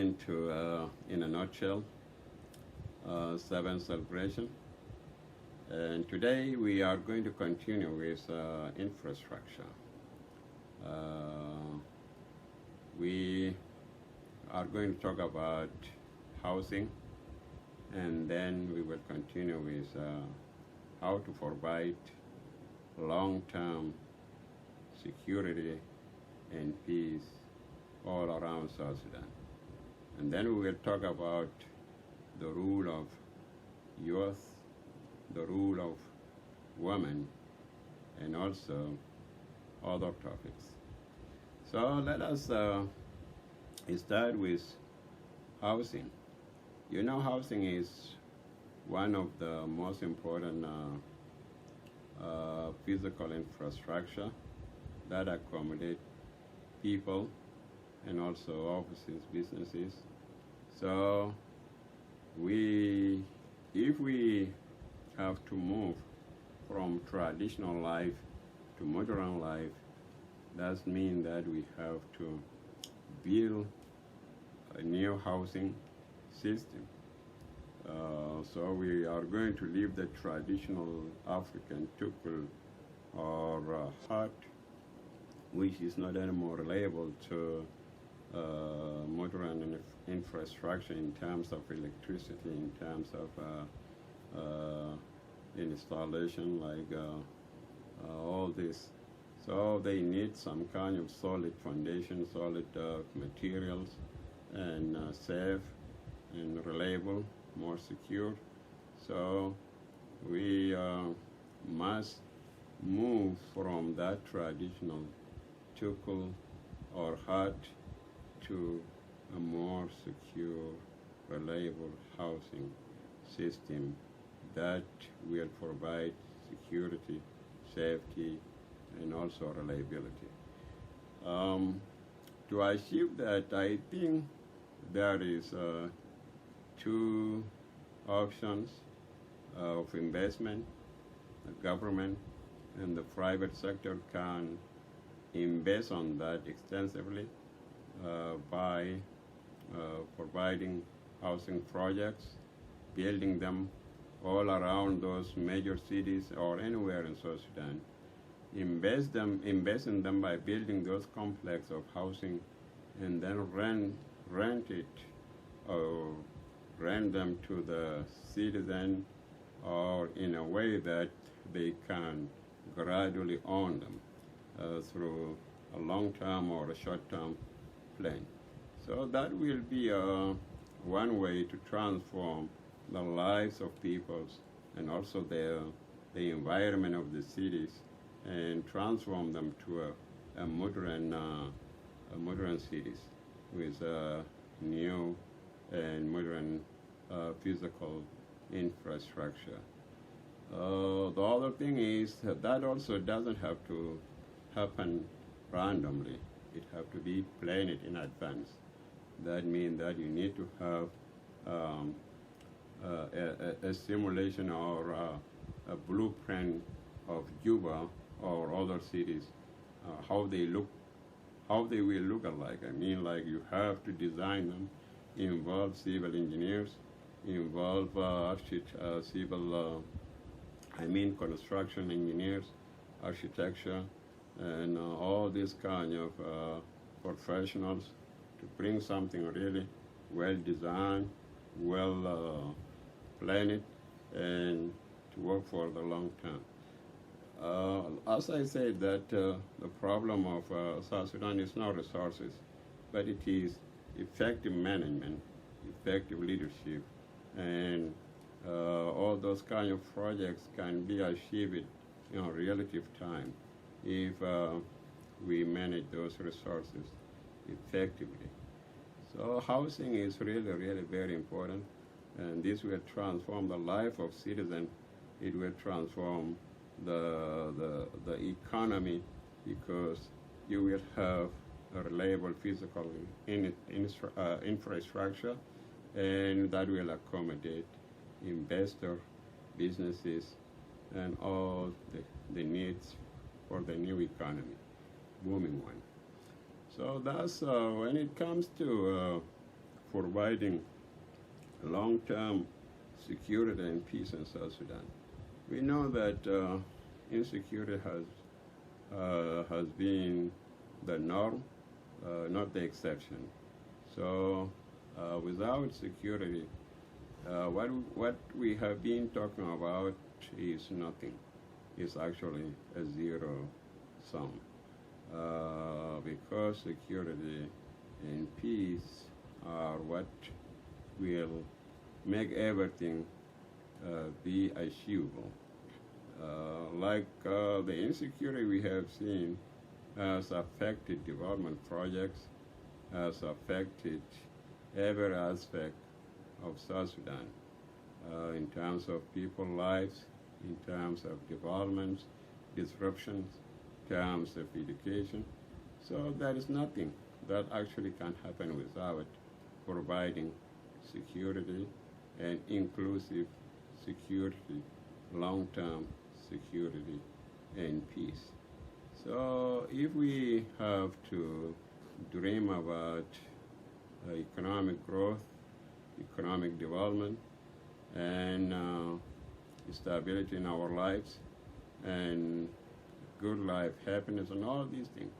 again to, in a nutshell, 7th celebration. And today we are going to continue with infrastructure. We are going to talk about housing, and then we will continue with how to provide long-term security and peace all around South Sudan. And then we will talk about the role of youth, the role of women, and also other topics. So let us start with housing. You know, housing is one of the most important physical infrastructure that accommodate people and also offices, businesses. So if we have to move from traditional life to modern life, that means that we have to build a new housing system. So we are going to leave the traditional African tukul or hut, which is not anymore reliable to modern infrastructure in terms of electricity, in terms of installation, like all this. So they need some kind of solid foundation, solid materials, and safe and reliable, more secure. So we must move from that traditional tukul or hut to a more secure, reliable housing system that will provide security, safety, and also reliability. To achieve that, I think there is two options of investment. The government and the private sector can invest on that extensively by providing housing projects, building them all around those major cities or anywhere in South Sudan. Invest in them by building those complex of housing, and then rent it or rent them to the citizen, or in a way that they can gradually own them through a long-term or a short-term plan. So that will be one way to transform the lives of peoples and also the environment of the cities, and transform them to a modern cities with new and modern physical infrastructure. The other thing is that also doesn't have to happen randomly. It have to be planned in advance. That means that you need to have a simulation or a blueprint of Juba or other cities, how they will look alike. I mean, like, you have to design them, involve civil engineers, involve construction engineers, architecture, and all these kind of professionals to bring something really well designed, well planned, and to work for the long term. As I said, that the problem of South Sudan is not resources, but it is effective management, effective leadership, and all those kind of projects can be achieved in relative time if we manage those resources effectively. So housing is really, really very important, and this will transform the life of citizens. It will transform the economy, because you will have a reliable physical infrastructure, and that will accommodate investors, businesses, and all the needs for the new economy, booming one. So that's when it comes to providing long-term security and peace in South Sudan. We know that insecurity has been the norm, not the exception. So without security, what we have been talking about is nothing. It's actually a zero sum. Because security and peace are what will make everything be achievable. The insecurity we have seen has affected development projects, has affected every aspect of South Sudan in terms of people's lives, in terms of developments, disruptions, in terms of education. So there is nothing that actually can happen without providing security and inclusive security, long-term security and peace. So if we have to dream about economic growth, economic development, and stability in our lives, and good life, happiness, and all these things,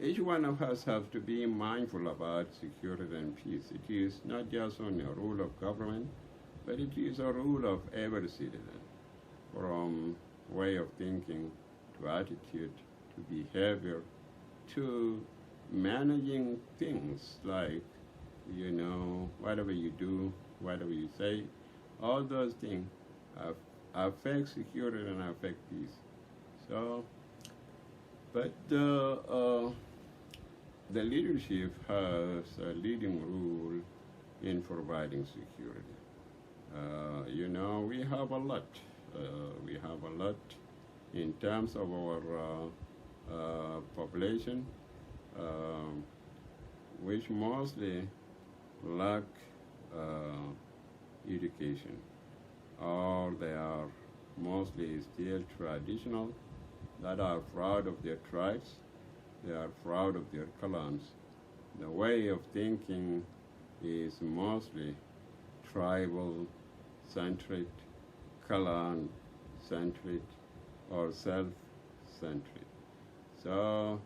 each one of us has to be mindful about security and peace. It is not just only a rule of government, but it is a rule of every citizen, from way of thinking to attitude to behavior to managing things like, whatever you do, whatever you say, all those things affect security and affect peace. So, but the leadership has a leading role in providing security. We have a lot. We have a lot in terms of our population, which mostly lack education, or they are mostly still traditional, that are proud of their tribes, they are proud of their clans. The way of thinking is mostly tribal-centric, clan-centric, or self-centric. So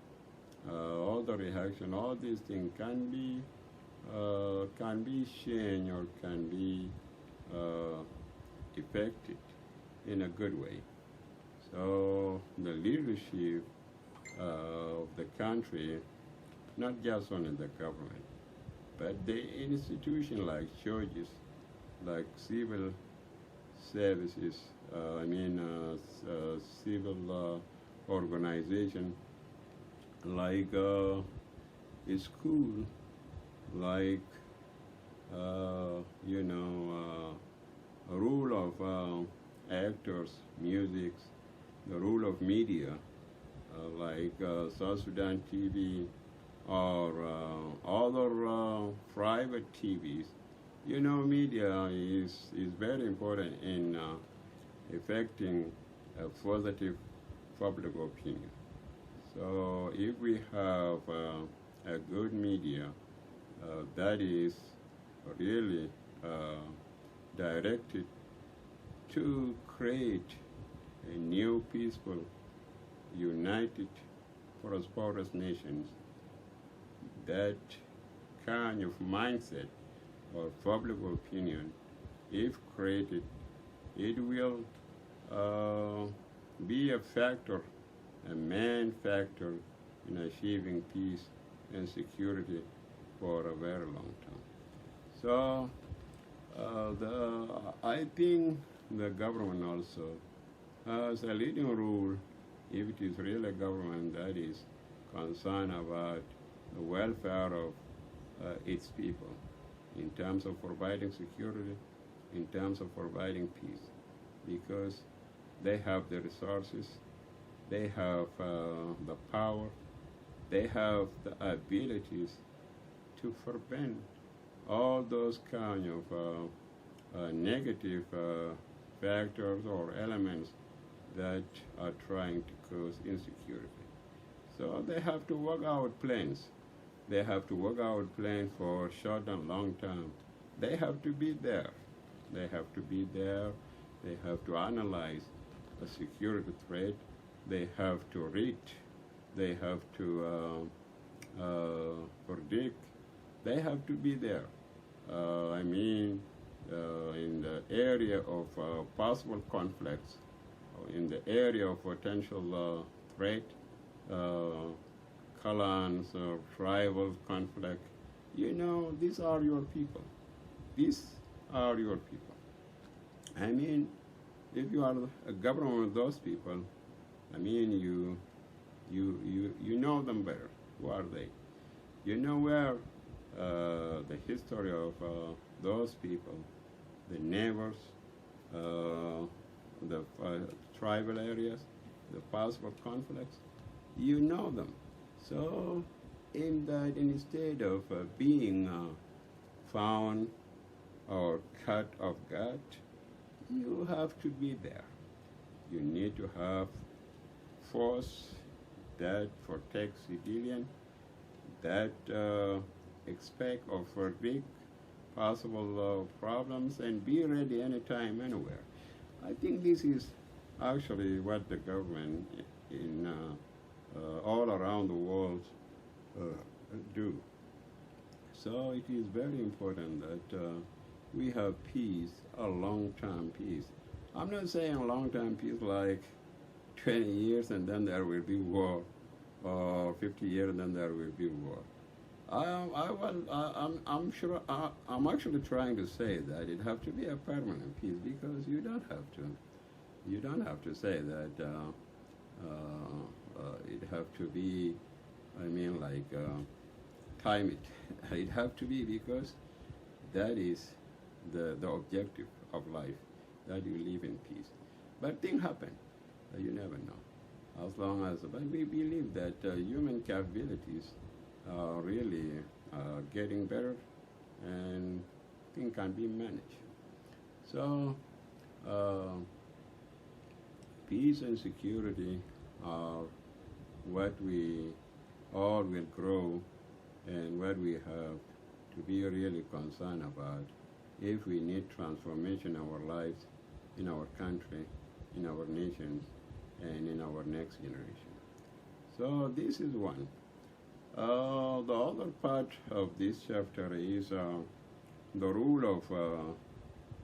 all the reaction, all these things can be changed or can be affected in a good way. So the leadership of the country, not just only the government, but the institution like churches, like civil services, civil organization, like a school, like a rule of actors, music, the rule of media, like South Sudan TV or other private TVs. Media is very important in affecting a positive public opinion. So if we have a good media that is really directed to create a new, peaceful, united, prosperous nations, that kind of mindset or public opinion, if created, it will be a factor, a main factor in achieving peace and security for a very long time. So I think the government also has a leading role, if it is really a government that is concerned about the welfare of its people, in terms of providing security, in terms of providing peace, because they have the resources, they have the power, they have the abilities to prevent all those kind of negative factors or elements that are trying to cause insecurity. So they have to work out plans. They have to work out plans for short and long term. They have to be there. They have to be there. They have to analyze a security threat. They have to read. They have to predict. They have to be there. I mean, in the area of possible conflicts, in the area of potential threat, clans or tribal conflict, these are your people. These are your people. I mean, if you are a government of those people, I mean, you know them better. Who are they? You know where the history of those people, the neighbors, the tribal areas, the possible conflicts, you know them. So, instead of being found or cut off guard, you have to be there. You need to have force that protects civilians, that expect or predict possible problems and be ready anytime, anywhere. I think this is actually what the government in all around the world do. So it is very important that we have peace, a long-term peace. I'm not saying a long-term peace like 20 years and then there will be war, or 50 years and then there will be war. I'm sure. I'm actually trying to say that it have to be a permanent peace, because you don't have to. You don't have to say that it have to be. I mean, like time it. It have to be because that is the objective of life, that you live in peace. But things happen. You never know. As long as, but we believe that human capabilities are really getting better, and things can be managed. So, peace and security are what we all will grow, and what we have to be really concerned about if we need transformation in our lives, in our country, in our nations, and in our next generation. So this is one. The other part of this chapter is the role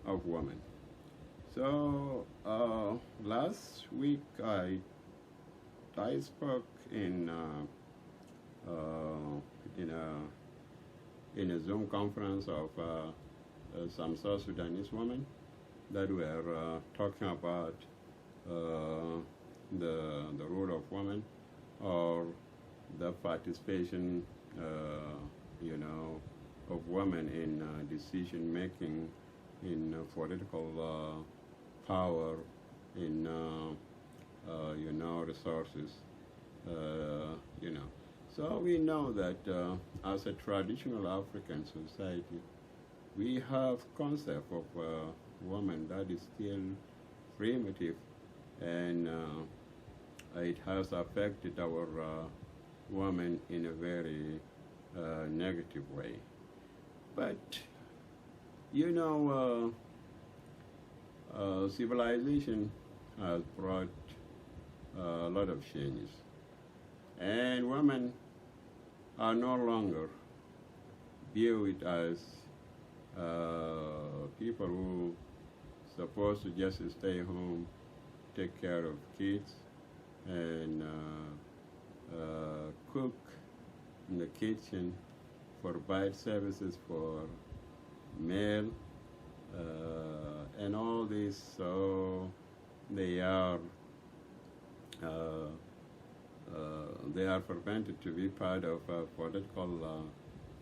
of women. So last week I spoke in a Zoom conference of some South Sudanese women that were talking about the role of women, or the participation, of women in decision making, in political power, in resources, So we know that as a traditional African society, we have concept of woman that is still primitive, and it has affected our women in a very negative way. But civilization has brought a lot of changes, and women are no longer viewed as people who supposed to just stay home, take care of kids, and cook in the kitchen, provide services for male, and all this. So they are prevented to be part of political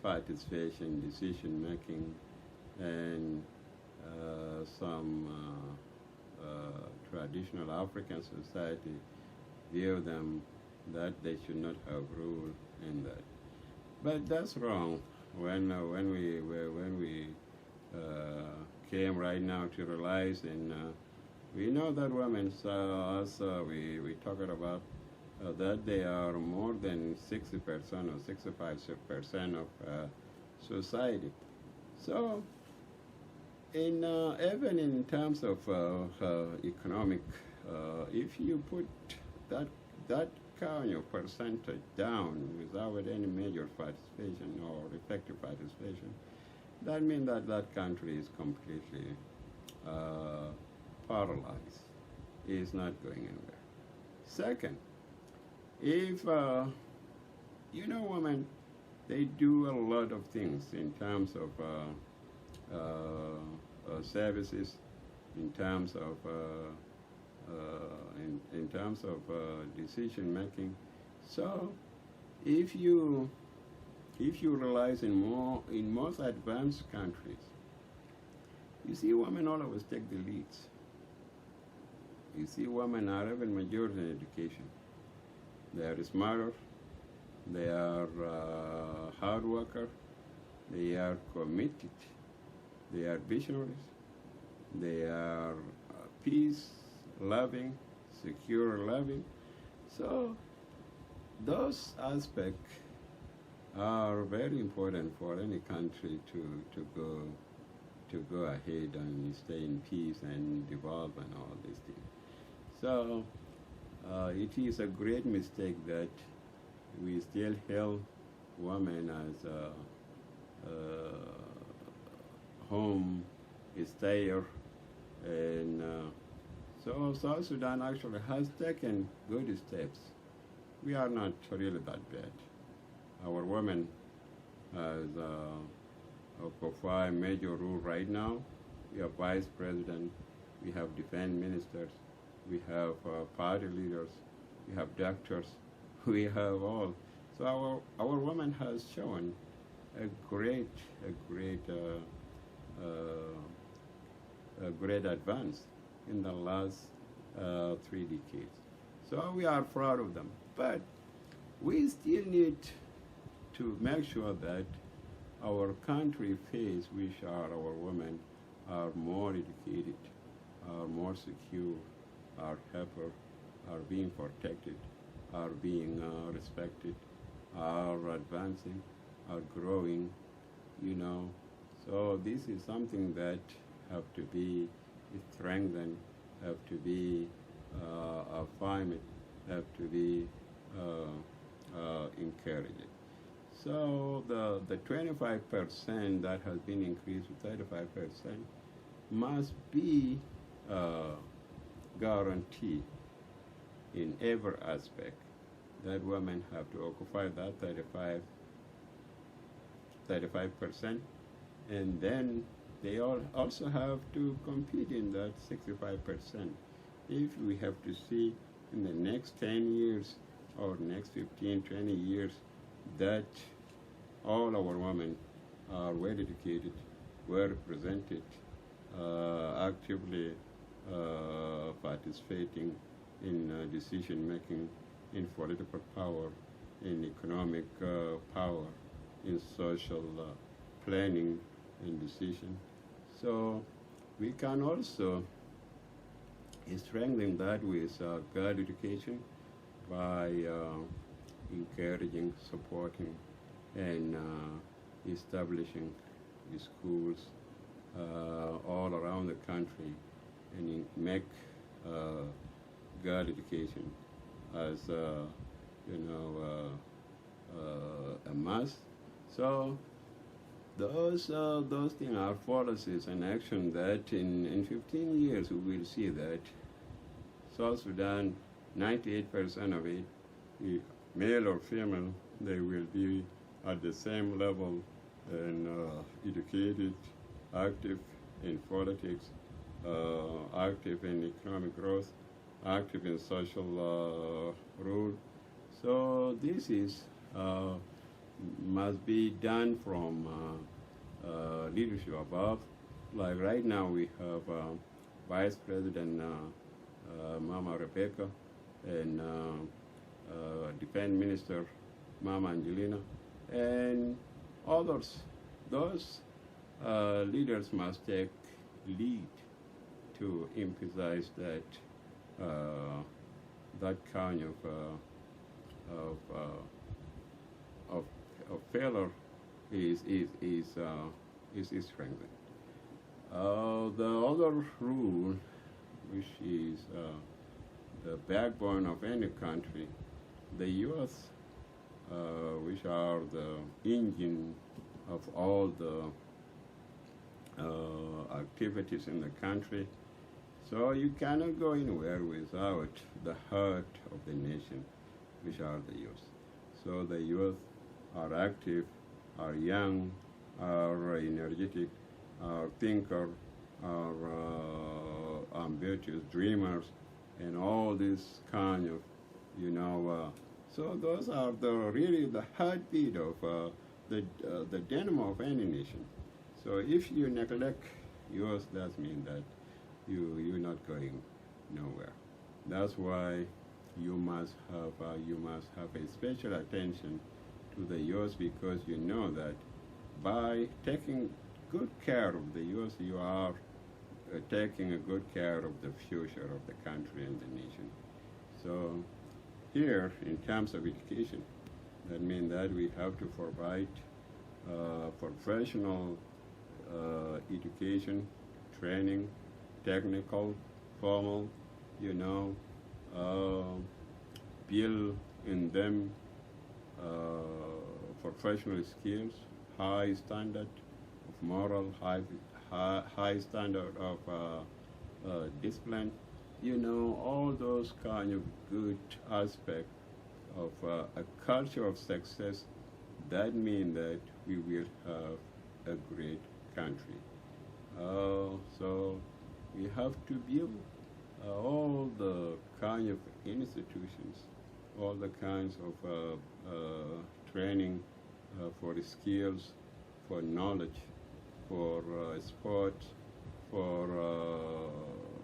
participation, decision making, and some traditional African society view them that they should not have rule in that. But that's wrong. When we came right now to realize, and we know that women, as we talked about that they are more than 60% or 65% of society. So, even in terms of economic, if you put that that kind of percentage down without any major participation or effective participation, that means that that country is completely paralyzed. It's not going anywhere. Second, if women, they do a lot of things in terms of services, in terms of in terms of decision making. So, if you realize in most advanced countries, you see women always take the leads. You see women are even majority in education. They are smarter, they are hard worker, they are committed, they are visionaries, they are peace loving, secure loving. So those aspects are very important for any country to go ahead and stay in peace and develop and all these things. So it is a great mistake that we still hail women as home stayer, and so South Sudan actually has taken good steps. We are not really that bad. Our women has occupy major role right now. We have vice president, we have defense ministers, we have party leaders, we have doctors, we have all. So our woman has shown a great advance in the last 3 decades. So we are proud of them, but we still need to make sure that our country face, which are our women, are more educated, are more secure, are happier, are being protected, are being respected, are advancing, are growing, So this is something that have to be strengthened, have to be affirmed, have to be encouraged. So the 25% that has been increased to 35% must be guaranteed in every aspect, that women have to occupy that 35%, and then they also have to compete in that 65%. If we have to see in the next 10 years or next 15, 20 years that all our women are well educated, well represented, actively participating in decision making, in political power, in economic power, in social planning and decision. So we can also strengthen that with girl education by encouraging, supporting, and establishing the schools all around the country, and make girl education as a must. So those things are policies and action that in 15 years we will see that South Sudan, 98% of it, male or female, they will be at the same level and educated, active in politics, active in economic growth, active in social rule. So this is must be done from leadership above. Like right now we have Vice President Mama Rebecca and Defense Minister Mama Angelina and others. Those leaders must take lead to emphasize that that kind of of, of failure is strengthened. The other rule, which is the backbone of any country, the youth, which are the engine of all the activities in the country. So you cannot go anywhere without the heart of the nation, which are the youth. So the youth are active, are young, are energetic, are thinker, are ambitious dreamers, and all this kind of, so those are really the heartbeat of the dynamo of any nation. So if you neglect yours, that means that you're not going nowhere. That's why you must have a special attention to the youth, because you know that by taking good care of the youth, you are taking a good care of the future of the country and the nation. So here, in terms of education, that means that we have to provide professional education, training, technical, formal, build in them professional skills, high standard of moral, high standard of discipline, all those kind of good aspects of a culture of success. That means that we will have a great country. So we have to build all the kind of institutions, all the kinds of training for the skills, for knowledge, for sport, for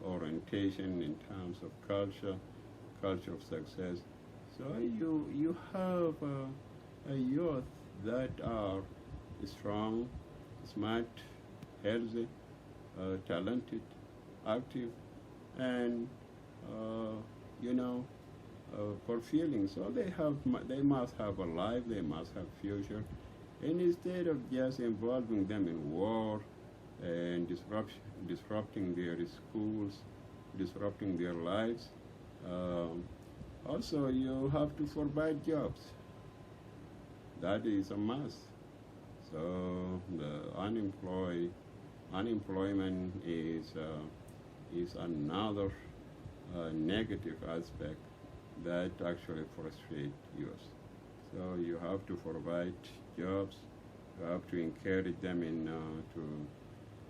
orientation in terms of culture of success. So you have a youth that are strong, smart, healthy, talented, active, and fulfilling. So they must have a life, they must have future, and instead of just involving them in war and disrupting their schools, disrupting their lives, also you have to provide jobs. That is a must. So the unemployment is another negative aspect that actually frustrates youth. So you have to provide jobs. You have to encourage them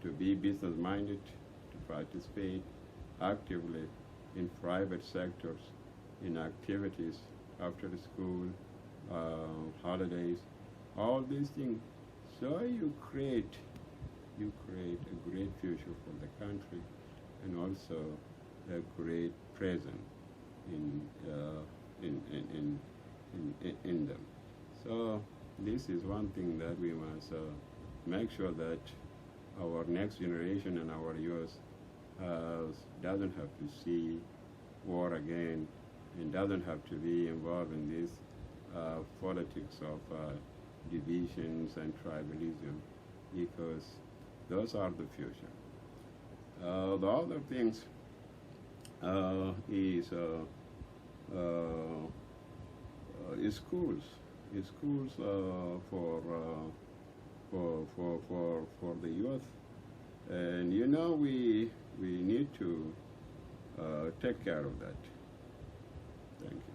to be business minded, to participate actively in private sectors, in activities after the school, holidays, all these things. So you create a great future for the country, and also a great present in them. So this is one thing that we must make sure that our next generation and our youth doesn't have to see war again, and doesn't have to be involved in this politics of divisions and tribalism, because those are the future. The other things is schools. Is schools for the youth, and we need to take care of that. Thank you.